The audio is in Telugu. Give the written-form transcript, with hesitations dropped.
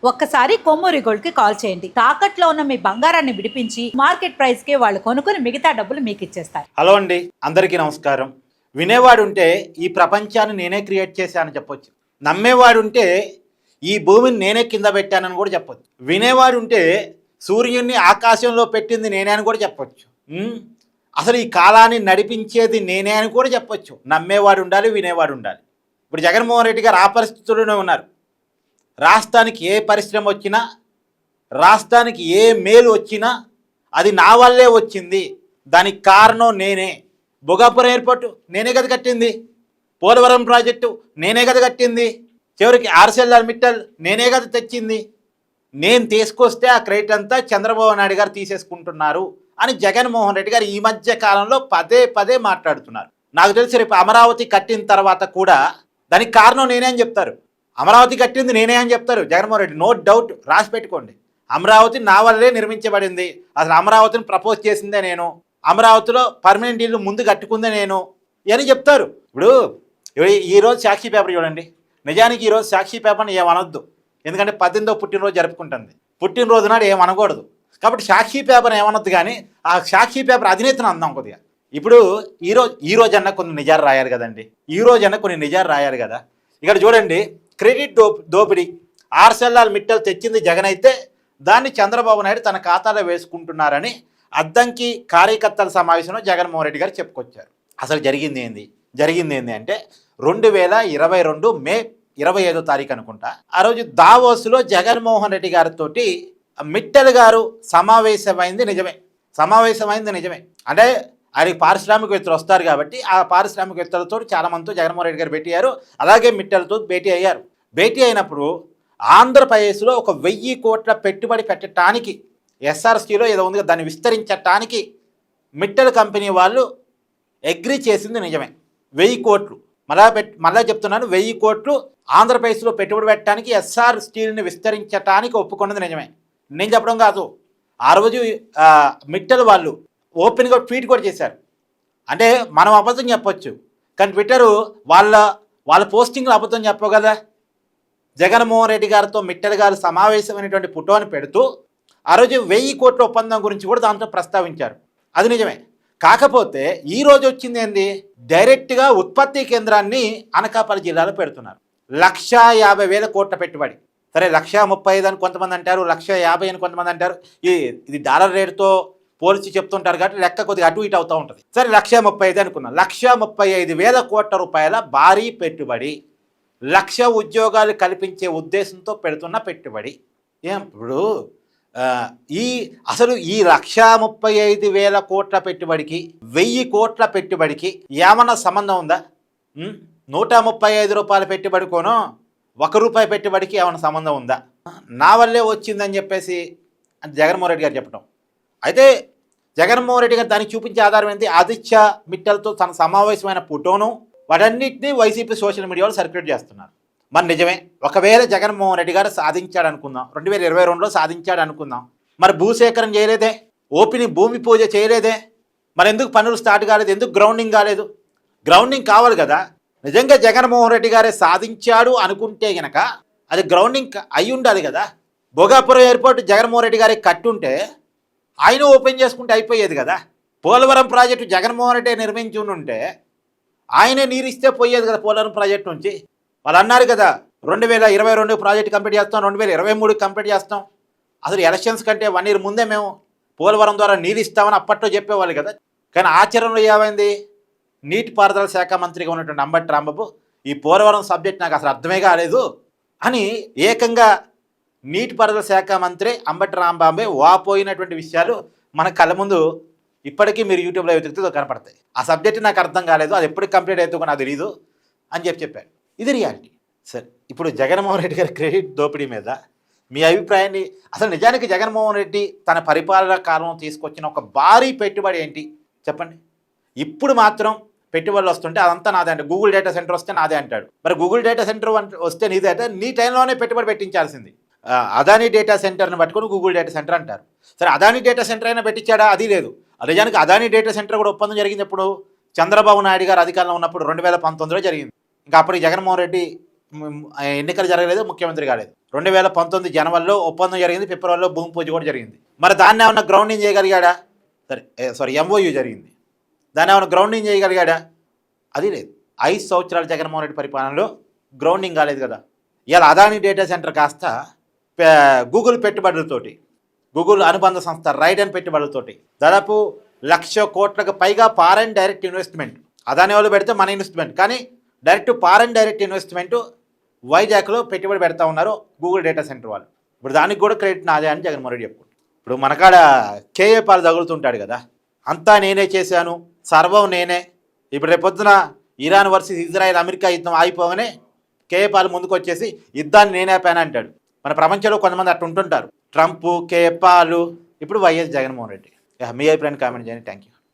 ఒక్కసారి కొమ్మూరి గోల్డ్ కి కాల్ చేయండి. తాకట్లో ఉన్న మీ బంగారాన్ని విడిపించి మార్కెట్ ప్రైస్ కి వాళ్ళు కొనుక్కుని మిగతా డబ్బులు మీకు ఇచ్చేస్తారు. హలో అండి, అందరికీ నమస్కారం. వినేవాడు ఉంటే ఈ ప్రపంచాన్ని నేనే క్రియేట్ చేశానని చెప్పొచ్చు. నమ్మేవాడు ఉంటే ఈ భూమిని నేనే కింద పెట్టానని కూడా చెప్పొచ్చు. వినేవాడు ఉంటే సూర్యుడిని ఆకాశంలో పెట్టింది నేనే అని కూడా చెప్పొచ్చు. అసలు ఈ కాలాన్ని నడిపించేది నేనే అని కూడా చెప్పొచ్చు. నమ్మేవాడు ఉండాలి, వినేవాడు ఉండాలి. ఇప్పుడు జగన్మోహన్ రెడ్డి గారు ఆ పరిస్థితుల్లోనే ఉన్నారు. రాష్ట్రానికి ఏ పరిశ్రమ వచ్చినా, రాష్ట్రానికి ఏ మేలు వచ్చినా అది నా వల్లే వచ్చింది, దానికి కారణం నేనే. భోగాపురం ఎయిర్పోర్ట్ నేనే కదా కట్టింది, పోలవరం ప్రాజెక్టు నేనే కదా కట్టింది, చివరికి ArcelorMittal నేనే కదా తెచ్చింది. నేను తీసుకొస్తే ఆ క్రెడిట్ అంతా చంద్రబాబు నాయుడు గారు తీసేసుకుంటున్నారు అని జగన్మోహన్ రెడ్డి గారు ఈ మధ్య కాలంలో పదే పదే మాట్లాడుతున్నారు. నాకు తెలిసి రేపు అమరావతి కట్టిన తర్వాత కూడా దానికి కారణం నేనే అని చెప్తారు. అమరావతి కట్టింది నేనే అని చెప్తారు జగన్మోహన్ రెడ్డి. నో డౌట్, రాసి పెట్టుకోండి. అమరావతి నా వల్లే నిర్మించబడింది, అసలు అమరావతిని ప్రపోజ్ చేసిందే నేను, అమరావతిలో పర్మనెంట్ ఇల్లు ముందు కట్టుకుందే నేను అని చెప్తారు. ఇప్పుడు ఈరోజు సాక్షి పేపర్ చూడండి. నిజానికి ఈరోజు సాక్షి పేపర్ని ఏమనొద్దు, ఎందుకంటే 18వ పుట్టినరోజు జరుపుకుంటుంది. పుట్టినరోజు నాడు ఏమనకూడదు, కాబట్టి సాక్షి పేపర్ ఏమనొద్దు. కానీ ఆ సాక్షి పేపర్ అధినేతను అందాం కొద్దిగా. ఇప్పుడు ఈరోజు అన్న కొన్ని నిజాలు రాయాలి కదండి, ఈరోజన్నా కొన్ని నిజాలు రాయాలి కదా. ఇక్కడ చూడండి, క్రెడిట్ దోపిడీ. ArcelorMittal తెచ్చింది జగన్ అయితే దాన్ని చంద్రబాబు నాయుడు తన ఖాతాలో వేసుకుంటున్నారని అద్దంకి కార్యకర్తల సమావేశంలో జగన్మోహన్ రెడ్డి గారు చెప్పుకొచ్చారు. అసలు జరిగింది ఏంది అంటే 2022 మే 25వ తారీఖు అనుకుంటా, ఆ రోజు దావోస్లో జగన్మోహన్ రెడ్డి గారితో మిట్టల్ గారు సమావేశమైంది నిజమే. అంటే ఆయనకి పారిశ్రామికవేత్తలు వస్తారు కాబట్టి ఆ పారిశ్రామికవేత్తలతో చాలామందితో జగన్మోహన్ రెడ్డి గారు భేటీ అయ్యారు. అలాగే మిట్టలతో భేటీ అయ్యారు. భేటీ అయినప్పుడు ఆంధ్రప్రదేశ్లో ఒక 1000 కోట్ల పెట్టుబడి పెట్టడానికి, SRCలో ఏదో ఉంది దాన్ని విస్తరించటానికి మిట్టల్ కంపెనీ వాళ్ళు అగ్రీ చేసింది నిజమే. 1000 కోట్లు మళ్ళా చెప్తున్నాను, 1000 కోట్లు ఆంధ్రప్రదేశ్లో పెట్టుబడి పెట్టడానికి, SR స్టీల్ని విస్తరించటానికి ఒప్పుకున్నది నిజమే. నేను చెప్పడం కాదు, ఆ రోజు మిట్టల్ వాళ్ళు ఓపెన్గా ట్వీట్ కూడా చేశారు. అంటే మనం అబద్ధం చెప్పొచ్చు, కానీ ట్విట్టరు వాళ్ళ పోస్టింగ్లో అబద్ధం చెప్పవు కదా. జగన్మోహన్ రెడ్డి గారితో మిట్టల్ గారు సమావేశమైనటువంటి ఫోటోని పెడుతూ ఆ రోజు 1000 కోట్ల ఒప్పందం గురించి కూడా దాంట్లో ప్రస్తావించారు. అది నిజమే. కాకపోతే ఈరోజు వచ్చింది ఏంది, డైరెక్ట్గా ఉత్పత్తి కేంద్రాన్ని అనకాపల్లి జిల్లాలో పెడుతున్నారు. 1,50,000 కోట్ల పెట్టుబడి. సరే, 1,35,000 అని కొంతమంది అంటారు, 1,50,000 అని కొంతమంది అంటారు. ఇది డాలర్ రేటుతో పోల్చి చెప్తుంటారు కాబట్టి లెక్క కొద్దిగా అటు ఇటు అవుతూ ఉంటుంది. సరే, 1,35,000 అనుకున్నాం. 1,35,000 కోట్ల రూపాయల భారీ పెట్టుబడి, 1,00,000 ఉద్యోగాలు కల్పించే ఉద్దేశంతో పెడుతున్న పెట్టుబడి. ఇప్పుడు అసలు ఈ 1,35,000 కోట్ల పెట్టుబడికి 1000 కోట్ల పెట్టుబడికి ఏమన్నా సంబంధం ఉందా? 135 రూపాయల పెట్టుబడికోనో 1 రూపాయి పెట్టుబడికి ఏమైనా సంబంధం ఉందా? నా వల్లే వచ్చిందని చెప్పేసి జగన్మోహన్ రెడ్డి గారు చెప్పడం. అయితే జగన్మోహన్ రెడ్డి గారు దానికి చూపించే ఆధారం ఏంటి? ఆదిత్య మిట్టల్తో తన సమావేశమైన ఫోటోను వాటన్నిటినీ వైసీపీ సోషల్ మీడియాలో సర్క్యులేట్ చేస్తున్నారు. మరి నిజమే, ఒకవేళ జగన్మోహన్ రెడ్డి గారు సాధించాడు అనుకుందాం, 2022లో సాధించాడు అనుకుందాం, మరి భూసేకరణ చేయలేదే, భూమి పూజ చేయలేదే, మరి ఎందుకు పనులు స్టార్ట్ కాలేదు, ఎందుకు గ్రౌండింగ్ కాలేదు? గ్రౌండింగ్ కావాలి కదా. నిజంగా జగన్మోహన్ రెడ్డి గారే సాధించాడు అనుకుంటే గనక అది గ్రౌండింగ్ అయి ఉండాలి కదా. భోగాపురం ఎయిర్పోర్ట్ జగన్మోహన్ రెడ్డి గారికి కట్టుంటే ఆయన ఓపెన్ చేసుకుంటే అయిపోయేది కదా. పోలవరం ప్రాజెక్టు జగన్మోహన్ రెడ్డి నిర్మించి ఉంటే ఆయనే నీరిస్తే పోయేది కదా పోలవరం ప్రాజెక్టు నుంచి. వాళ్ళు అన్నారు కదా 2022 ప్రాజెక్టు కంప్లీట్ చేస్తాం, 2023 కంప్లీట్ చేస్తాం. అసలు ఎలక్షన్స్ కంటే 1 year ముందే మేము పోలవరం ద్వారా నీరు ఇస్తామని అప్పట్లో చెప్పేవాళ్ళు కదా. కానీ ఆచరణలో ఏమైంది? నీటిపారుదల శాఖ మంత్రిగా ఉన్నటువంటి అంబటి రాంబాబు ఈ పోలవరం సబ్జెక్ట్ నాకు అసలు అర్థమే కాలేదు అని ఏకంగా నీటిపారుదల శాఖ మంత్రి అంబటి రాంబాబే వాపోయినటువంటి విషయాలు మన కళ్ళ ముందు ఇప్పటికీ మీరు యూట్యూబ్లో వెతికితే కనపడతాయి. ఆ సబ్జెక్ట్ నాకు అర్థం కాలేదు, అది ఎప్పటికి కంప్లీట్ అవుతుందో నాకు తెలియదు అని చెప్పాడు. ఇది రియాలిటీ. సరే, ఇప్పుడు జగన్మోహన్ రెడ్డి గారి క్రెడిట్ దోపిడీ మీద మీ అభిప్రాయాన్ని, అసలు నిజానికి జగన్మోహన్ రెడ్డి తన పరిపాలన కాలంలో తీసుకొచ్చిన ఒక భారీ పెట్టుబడి ఏంటి చెప్పండి. ఇప్పుడు మాత్రం పెట్టుబడులు వస్తుంటే అదంతా నాదే అంటే, గూగుల్ డేటా సెంటర్ వస్తే నాదే అంటాడు. మరి గూగుల్ డేటా సెంటర్ వస్తే నీదే అంటే నీ టైంలోనే పెట్టుబడి పెట్టించాల్సింది. అదానీ డేటా సెంటర్ని పట్టుకొని గూగుల్ డేటా సెంటర్ అంటారు. సరే, అదానీ డేటా సెంటర్ అయినా పెట్టించాడా? అది లేదు. నిజానికి అదానీ డేటా సెంటర్ కూడా ఒప్పందం జరిగింది ఎప్పుడు? చంద్రబాబు నాయుడు గారు అధికారంలో ఉన్నప్పుడు 2019లో జరిగింది. ఇంకా అప్పటికి జగన్మోహన్ రెడ్డి ఎన్నికలు జరగలేదు, ముఖ్యమంత్రి కాలేదు. 2019 జనవరిలో ఒప్పందం జరిగింది, ఫిబ్రవరిలో భూమి పూజ కూడా జరిగింది. మరి దాన్ని ఏమన్నా గ్రౌండింగ్ చేయగలిగాడా? సారీ ఎంఓయూ జరిగింది, దాన్ని ఏమన్నా గ్రౌండింగ్ చేయగలిగాడా? అది లేదు. 5 సంవత్సరాల జగన్మోహన్ రెడ్డి పరిపాలనలో గ్రౌండింగ్ కాలేదు కదా. ఇవాళ అదాని డేటా సెంటర్ కాస్త గూగుల్ పెట్టుబడులతోటి, గూగుల్ అనుబంధ సంస్థ రైడన్ పెట్టుబడులతోటి దాదాపు 1,00,000 కోట్లకు పైగా ఫారెన్ డైరెక్ట్ ఇన్వెస్ట్మెంట్. అదాని వాళ్ళు పెడితే మన ఇన్వెస్ట్మెంట్, కానీ డైరెక్ట్ ఫారెన్ డైరెక్ట్ ఇన్వెస్ట్మెంట్ వైజాగ్లో పెట్టుబడి పెడతా ఉన్నారు గూగుల్ డేటా సెంటర్ వాళ్ళు. ఇప్పుడు దానికి కూడా క్రెడిట్ నాదే అని జగన్మోహన్ రెడ్డి చెప్పుకుంటారు. ఇప్పుడు మనకాడ కేఏ పాలు తగులుతుంటాడు కదా, అంతా నేనే చేశాను, సర్వం నేనే. ఇప్పుడు రేపొద్దున ఇరాన్ వర్సెస్ ఇజ్రాయెల్ అమెరికా యుద్ధం ఆగిపోగానే కేఏ పాల్ ముందుకు వచ్చేసి యుద్ధాన్ని నేనే ఆపాను అంటాడు. మన ప్రపంచంలో కొంతమంది అట్లా ఉంటుంటారు, ట్రంప్, కేఏ పాల్, ఇప్పుడు వైఎస్ జగన్మోహన్ రెడ్డి. మీ అభిప్రాయాన్ని కామెంట్ చేయండి. Thank you.